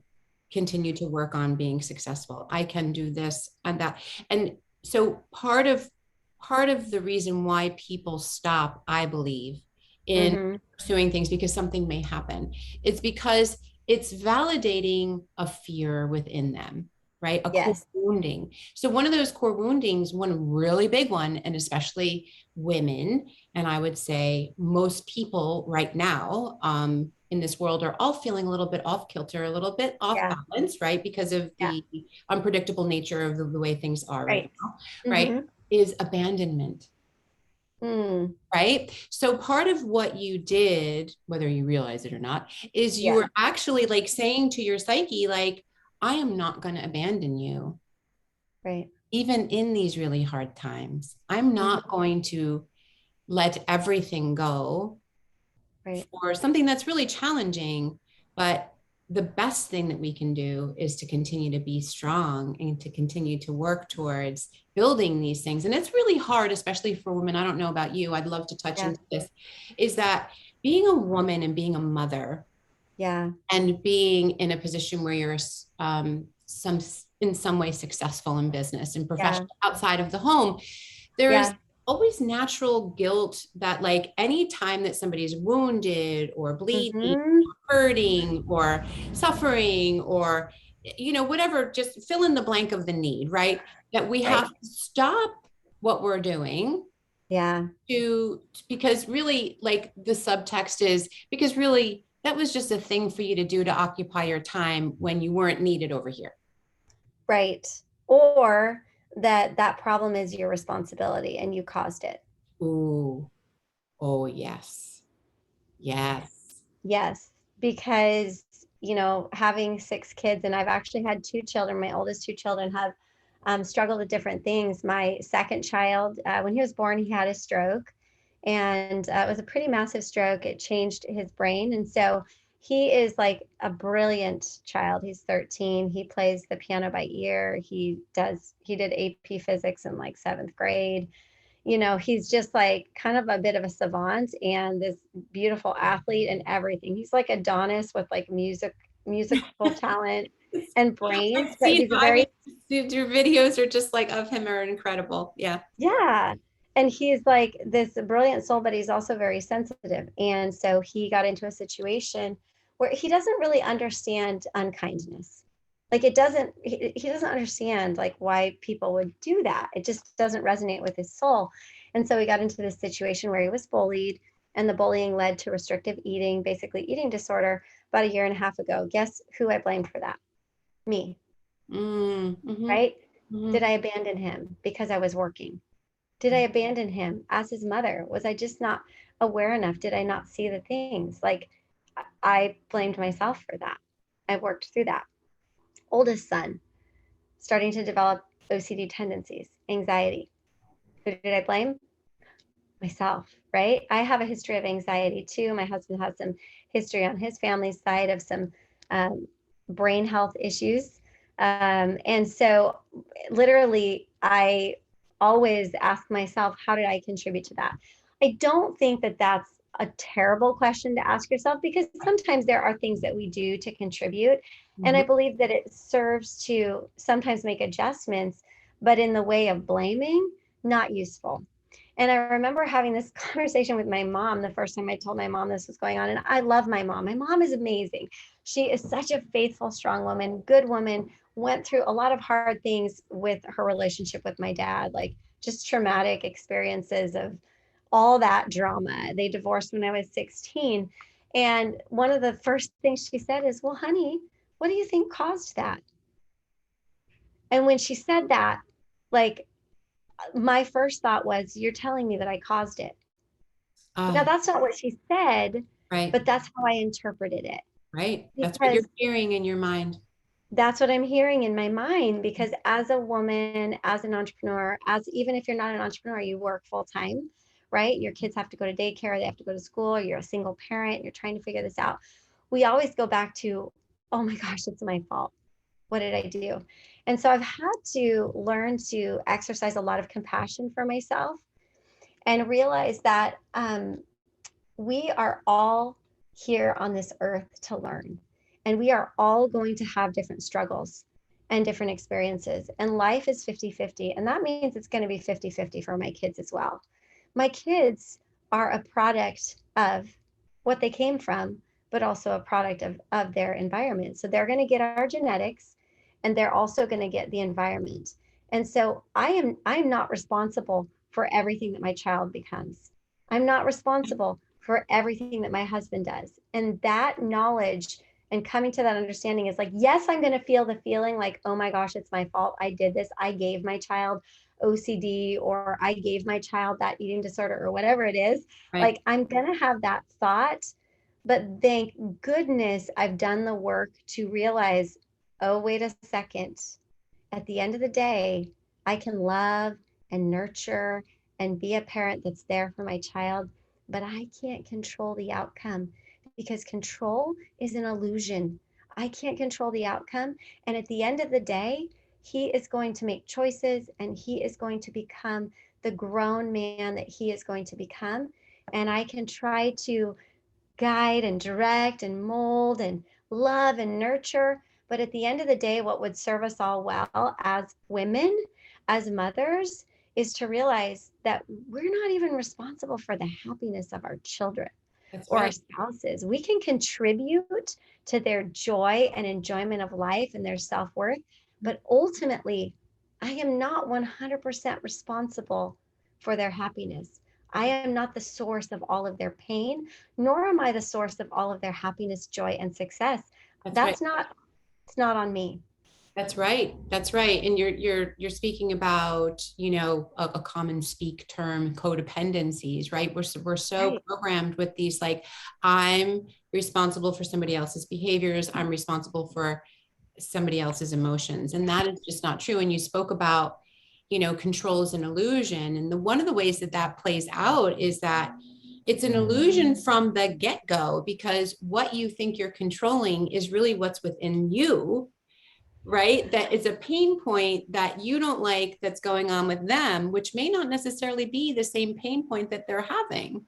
S1: continue to work on being successful. I can do this and that. And so part of the reason why people stop, I believe, in
S2: Mhm.
S1: pursuing things because something may happen, it's because it's validating a fear within them, right? A core
S2: Yes.
S1: wounding. So one of those core woundings, one really big one, and especially women, and I would say most people right now in this world are all feeling a little bit off kilter, a little bit off
S2: Yeah.
S1: balance, right? Because of
S2: Yeah.
S1: the unpredictable nature of the way things are right
S2: Right.
S1: now, right?
S2: Mhm.
S1: Is abandonment,
S2: Mm.
S1: right? So part of what you did, whether you realize it or not, is you
S2: Yeah.
S1: were actually like saying to your psyche, like, I am not going to abandon you,
S2: Right.
S1: even in these really hard times. I'm
S2: Mhm.
S1: not going to let everything go
S2: Right.
S1: for something that's really challenging. But the best thing that we can do is to continue to be strong and to continue to work towards building these things. And it's really hard, especially for women. I don't know about you. I'd love to touch
S2: Yeah.
S1: into this. Is that being a woman and being a mother
S2: Yeah.
S1: and being in a position where you're some in some way successful in business and
S2: Yeah.
S1: professional outside of the home, there's
S2: Yeah.
S1: always natural guilt that like any time that somebody's wounded or bleeding,
S2: Mhm.
S1: hurting or suffering or you know whatever, just fill in the blank of the need, right? That we have
S2: Right.
S1: to stop what we're doing
S2: Yeah.
S1: to, because really like the subtext is because really that was just a thing for you to do to occupy your time when you weren't needed over here.
S2: Right. Or that problem is your responsibility and you caused it.
S1: Ooh, oh yes, yes.
S2: Yes, because, you know, having 6 kids, and I've actually had 2 children, my oldest 2 children have struggled with different things. My second child, when he was born, he had a stroke, and it was a pretty massive stroke. It changed his brain. And so he is like a brilliant child. He's 13. He plays the piano by ear. He did AP physics in like 7th grade. You know, he's just like kind of a bit of a savant and this beautiful athlete and everything. He's like Adonis with like musical talent and brains,
S1: I've
S2: but
S1: seen,
S2: he's a
S1: I
S2: very,
S1: mean, your videos are just like of him are incredible. Yeah.
S2: yeah. And he's like this brilliant soul, but he's also very sensitive. And so he got into a situation where he doesn't really understand unkindness. Like he doesn't understand like why people would do that. It just doesn't resonate with his soul. And so he got into this situation where he was bullied, and the bullying led to restrictive eating, basically eating disorder, about a year and a half ago. Guess who I blamed for that? Me,
S1: Mm-hmm,
S2: right? Did
S1: mm-hmm.
S2: I abandon him because I was working? Did I abandon him as his mother? Was I just not aware enough? Did I not see the things? Like I blamed myself for that. I worked through that. Oldest son, starting to develop OCD tendencies, anxiety. Who did I blame? Myself, right? I have a history of anxiety too. My husband has some history on his family side of some um, brain health issues. And so literally, I always ask myself, how did I contribute to that? I don't think that that's a terrible question to ask yourself, because sometimes there are things that we do to contribute. And I
S1: Mhm.
S2: believe that it serves to sometimes make adjustments, but in the way of blaming, not useful. And I remember having this conversation with my mom the first time I told my mom this was going on. And I love my mom. My mom is amazing. She is such a faithful, strong woman, good woman, went through a lot of hard things with her relationship with my dad, like just traumatic experiences of all that drama. They divorced when I was 16. And one of the first things she said is, well, honey, what do you think caused that? And when she said that, like, my first thought was, you're telling me that I caused it. Now,
S1: Ah,
S2: that's not what she said,
S1: right,
S2: but that's how I interpreted it,
S1: right. That's what you're
S2: because
S1: hearing in your mind.
S2: that's what I'm hearing in my mind. Because as a woman, as an entrepreneur, as even if you're not an entrepreneur, you work full time, right? Your kids have to go to daycare, they have to go to school, or you're a single parent, you're trying to figure this out. We always go back to, oh my gosh, it's my fault. What did I do? And so I've had to learn to exercise a lot of compassion for myself and realize that we are all here on this earth to learn. And we are all going to have different struggles and different experiences. And life is 50-50. And that means it's going to be 50-50 for my kids as well. My kids are a product of what they came from, but also a product of their environment. So they're going to get our genetics, and they're also going to get the environment. And so I'm not responsible for everything that my child becomes. I'm not responsible for everything that my husband does. And that knowledge and coming to that understanding is like, yes, I'm going to feel the feeling like, oh my gosh, it's my fault. I did this. I gave my child OCD, or I gave my child that eating disorder, or whatever it is.
S1: Right.
S2: Like, I'm going to have that thought. But thank goodness I've done the work to realize, oh, wait a second. At the end of the day, I can love and nurture and be a parent that's there for my child, but I can't control the outcome, because control is an illusion. I can't control the outcome. And at the end of the day, he is going to make choices, and he is going to become the grown man that he is going to become. And I can try to guide and direct and mold and love and nurture. But at the end of the day, what would serve us all well as women, as mothers, is to realize that we're not even responsible for the happiness of our children
S1: That's
S2: or our
S1: right.
S2: spouses. We can contribute to their joy and enjoyment of life and their self worth. But ultimately, I am not 100% responsible for their happiness. I am not the source of all of their pain, nor am I the source of all of their happiness, joy, and success.
S1: That's right.
S2: That's not, it's not on me.
S1: That's right. That's right. And you're speaking about, a common speak term, codependencies, right? We're so
S2: Right.
S1: programmed with these, like, I'm responsible for somebody else's behaviors. I'm responsible for somebody else's emotions. And that is just not true. And you spoke about, control is an illusion. And one of the ways that that plays out is that it's an illusion from the get-go, because what you think you're controlling is really what's within you, right? That is a pain point that you don't like that's going on with them, which may not necessarily be the same pain point that they're having,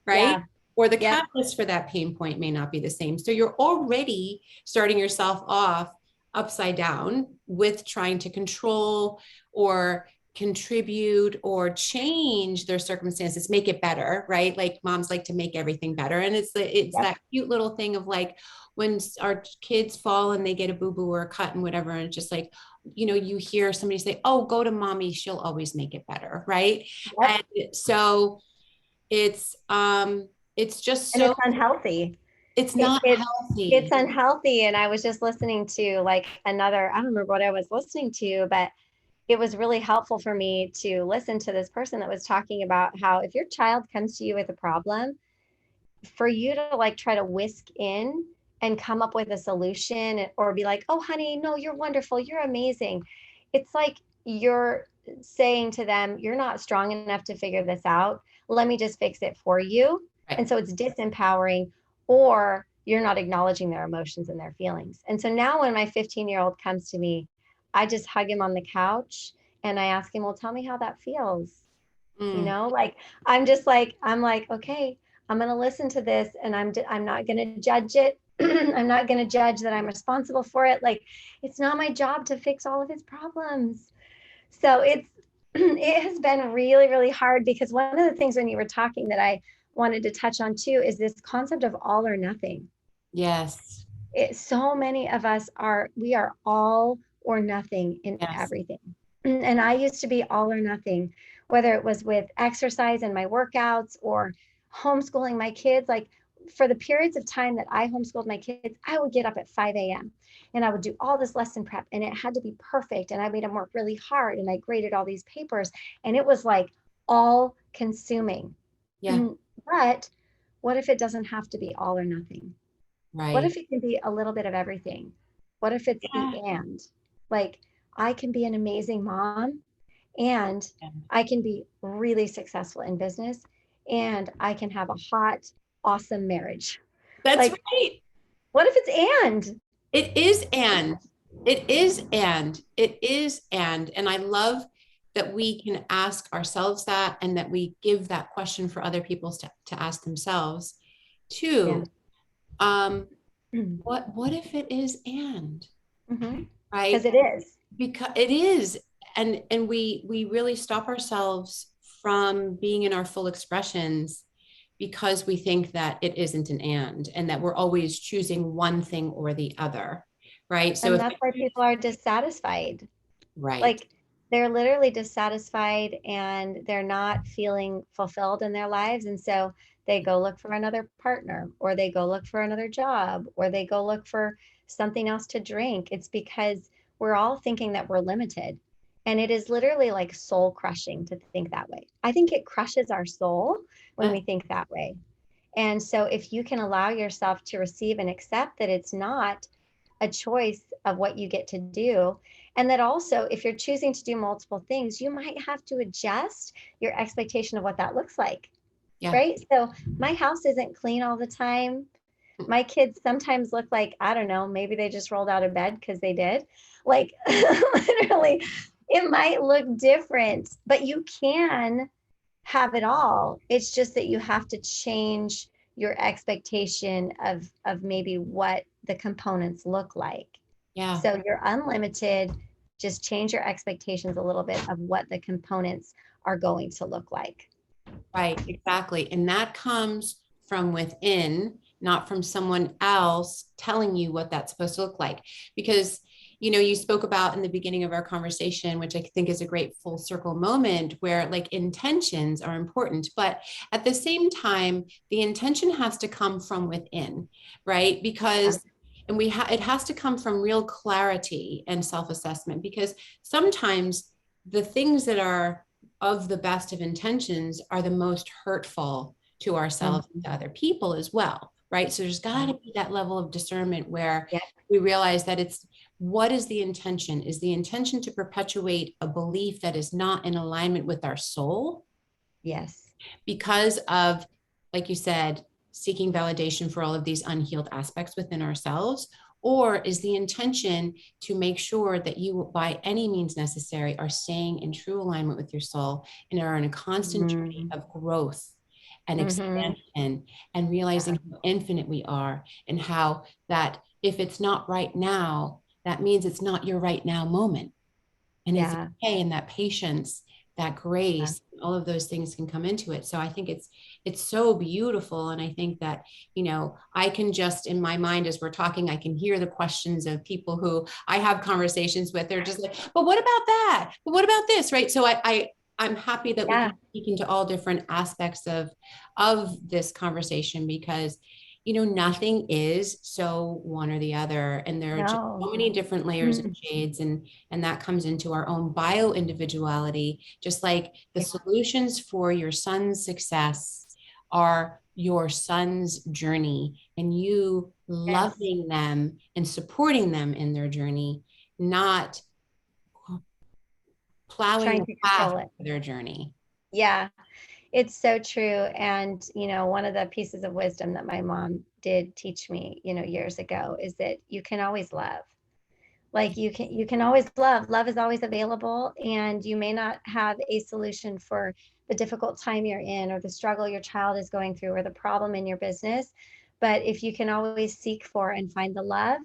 S1: right?
S2: Yeah.
S1: Or the
S2: Yep.
S1: catalyst for that pain point may not be the same. So you're already starting yourself off upside down with trying to control or contribute or change their circumstances, make it better, right? Like moms like to make everything better. And it's
S2: Yep.
S1: that cute little thing of like when our kids fall and they get a boo-boo or a cut and whatever, and it's just like, you hear somebody say, oh, go to mommy, she'll always make it better, right?
S2: Yep.
S1: And so it's just
S2: And
S1: so,
S2: it's unhealthy.
S1: it's
S2: It,
S1: not
S2: it it's
S1: healthy.
S2: unhealthy. And I was just listening to like another, I don't remember what I was listening to, but it was really helpful for me to listen to this person that was talking about how if your child comes to you with a problem, for you to like try to whisk in and come up with a solution, or be like, oh honey, no, you're wonderful, you're amazing. It's like you're saying to them, you're not strong enough to figure this out, let me just fix it for you.
S1: Right.
S2: And so it's disempowering. Or you're not acknowledging their emotions and their feelings. And so now when my 15-year-old comes to me, I just hug him on the couch and I ask him, well, tell me how that feels.
S1: Mm.
S2: Like I'm like, okay, I'm going to listen to this and I'm not going to judge it. I'm not going to judge that I'm responsible for it. Like, it's not my job to fix all of his problems. So it has been really, really hard, because one of the things when you were talking that I wanted to touch on too is this concept of all or nothing.
S1: Yes.
S2: So many of us we are all or nothing in
S1: Yes.
S2: everything. And I used to be all or nothing, whether it was with exercise and my workouts or homeschooling my kids. Like, for the periods of time that I homeschooled my kids, I would get up at 5 a.m. and I would do all this lesson prep, and it had to be perfect. And I made them work really hard, and I graded all these papers, and it was like all consuming.
S1: Yeah.
S2: But what if it doesn't have to be all or nothing? What
S1: Right.
S2: if it can be a little bit of everything? What if it's the
S1: Yeah.
S2: and? Like, I can be an amazing mom, and
S1: Yeah.
S2: I can be really successful in business, and I can have a hot, awesome marriage.
S1: That's
S2: Like,
S1: right.
S2: what if it's and?
S1: It is and it is it is and I love that we can ask ourselves that, and that we give that question for other people to ask themselves
S2: Yeah.
S1: too. What if it is and
S2: Because
S1: right?
S2: it is.
S1: Because it is, and we really stop ourselves from being in our full expressions because we think that it isn't an and that we're always choosing one thing or the other, right? So
S2: And
S1: if
S2: that's why people are dissatisfied.
S1: right.
S2: Like, they're literally dissatisfied and they're not feeling fulfilled in their lives. And so they go look for another partner, or they go look for another job, or they go look for something else to drink. It's because we're all thinking that we're limited. And it is literally like soul crushing to think that way. I think it crushes our soul when
S1: Yeah.
S2: we think that way. And so if you can allow yourself to receive and accept that it's not a choice of what you get to do, and that also, if you're choosing to do multiple things, you might have to adjust your expectation of what that looks like,
S1: Yeah.
S2: right? So my house isn't clean all the time. My kids sometimes look like, I don't know, maybe they just rolled out of bed because they did. Like, literally, it might look different, but you can have it all. It's just that you have to change your expectation of maybe what the components look like.
S1: Yeah.
S2: So you're unlimited, just change your expectations a little bit of what the components are going to look like.
S1: Right, exactly. And that comes from within, not from someone else telling you what that's supposed to look like. Because, you spoke about in the beginning of our conversation, which I think is a great full circle moment where like intentions are important, but at the same time, the intention has to come from within, right?
S2: Yeah.
S1: Because and it has to come from real clarity and self-assessment, because sometimes the things that are of the best of intentions are the most hurtful to ourselves and to other people as well, right? So there's got to be that level of discernment where
S2: Yeah.
S1: we realize that it's what is the intention? Is the intention to perpetuate a belief that is not in alignment with our soul
S2: Yes.
S1: because of, like you said, seeking validation for all of these unhealed aspects within ourselves? Or is the intention to make sure that you, by any means necessary, are staying in true alignment with your soul and are in a constant journey of growth and
S2: Mm-hmm.
S1: expansion and realizing how infinite we are, and how that if it's not right now, that means it's not your right now moment. And it's
S2: Yeah.
S1: okay, and that patience, that
S2: Yeah.
S1: grace, all of those things can come into it. So I think it's so beautiful. And I think that, I can just in my mind as we're talking, I can hear the questions of people who I have conversations with. They're just like, but what about that? But what about this? Right. So I'm happy that we
S2: Yeah.
S1: can speak into all different aspects of this conversation, because nothing is so one or the other, and there are just so
S2: No.
S1: many different layers and
S2: Mm.
S1: shades, and that comes into our own bio individuality. Just like the
S2: Yeah.
S1: solutions for your son's success are your son's journey, and you
S2: Yes.
S1: loving them and supporting them in their journey, not plowing
S2: Trying
S1: the
S2: to
S1: path
S2: control it.
S1: for their journey.
S2: Yeah. It's so true. And, one of the pieces of wisdom that my mom did teach me, years ago is that you can always love. Like you can always love. Love is always available, and you may not have a solution for the difficult time you're in or the struggle your child is going through or the problem in your business. But if you can always seek for and find the love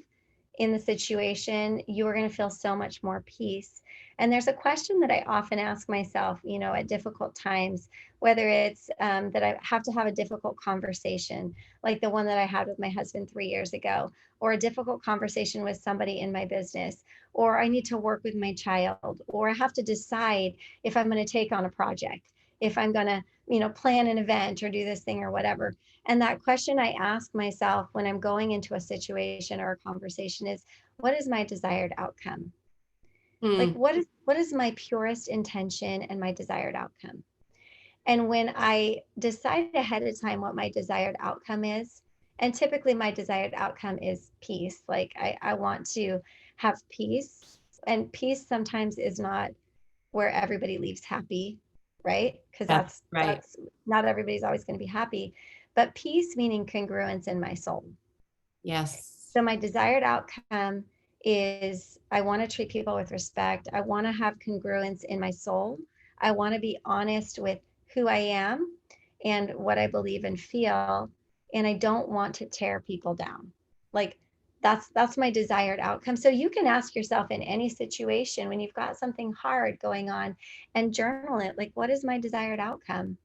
S2: in the situation, you are going to feel so much more peace. And there's a question that I often ask myself, at difficult times, whether it's that I have to have a difficult conversation, like the one that I had with my husband 3 years ago, or a difficult conversation with somebody in my business, or I need to work with my child, or I have to decide if I'm going to take on a project, if I'm going to, plan an event or do this thing or whatever. And that question I ask myself when I'm going into a situation or a conversation is, what is my desired outcome? Like
S1: Mm,
S2: what is my purest intention and my desired outcome? And when I decide ahead of time what my desired outcome is, and typically my desired outcome is peace, like I want to have peace. And peace sometimes is not where everybody leaves happy, right? Because
S1: that's
S2: that's
S1: right.
S2: that's not everybody's always going to be happy. But peace meaning congruence in my soul.
S1: Yes.
S2: So my desired outcome is I want to treat people with respect. I want to have congruence in my soul. I want to be honest with who I am and what I believe and feel. And I don't want to tear people down. Like that's my desired outcome. So you can ask yourself in any situation when you've got something hard going on and journal it, like, what is my desired outcome?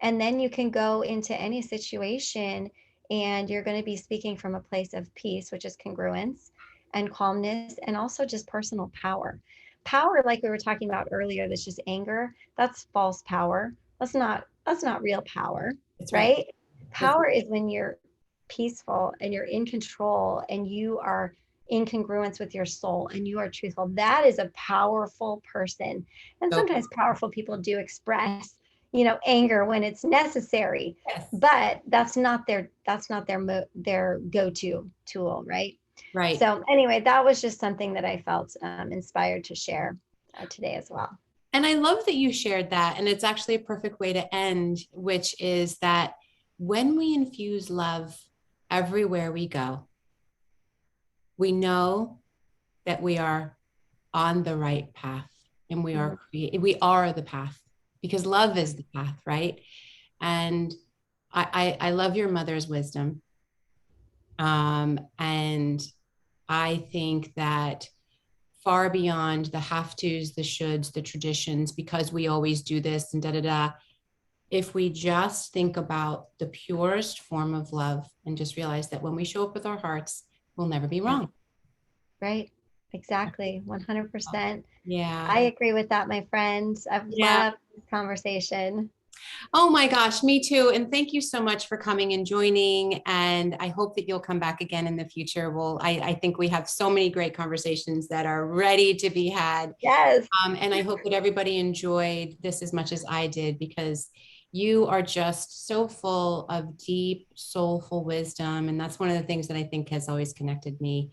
S2: And then you can go into any situation and you're going to be speaking from a place of peace, which is congruence and calmness, and also just personal power. Power, like we were talking about earlier, that's just anger, that's false power. That's not real power,
S1: That's right.
S2: right?
S1: That's
S2: Power is when you're peaceful and you're in control and you are in congruence with your soul and you are truthful. That is a powerful person. And
S1: so
S2: sometimes powerful people do express anger when it's necessary,
S1: yes.
S2: but that's not their go-to tool, right?
S1: Right.
S2: So anyway, that was just something that I felt inspired to share today as well.
S1: And I love that you shared that. And it's actually a perfect way to end, which is that when we infuse love everywhere we go, we know that we are on the right path and
S2: Mhm.
S1: we are the path because love is the path, right? And I love your mother's wisdom. And I think that far beyond the have tos, the shoulds, the traditions, because we always do this and da da da. If we just think about the purest form of love and just realize that when we show up with our hearts, we'll never be
S2: Yeah,
S1: wrong.
S2: right. Exactly. 100%.
S1: Yeah.
S2: I agree with that, my friends. I've
S1: Yeah.
S2: loved this conversation.
S1: Oh my gosh, me too. And thank you so much for coming and joining. And I hope that you'll come back again in the future. I think we have so many great conversations that are ready to be had.
S2: Yes.
S1: And I hope that everybody enjoyed this as much as I did because you are just so full of deep, soulful wisdom. And that's one of the things that I think has always connected me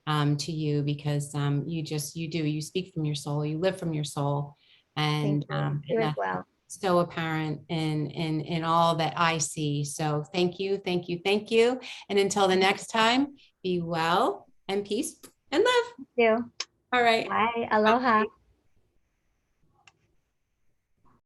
S1: to you because you speak from your soul, you live from your soul.
S2: Thank
S1: And,
S2: you. You as
S1: that's
S2: well.
S1: so apparent in all that I see. So thank you, thank you, thank you. And until the next time, be well and peace and love.
S2: Thank you.
S1: All right.
S2: Bye. Aloha.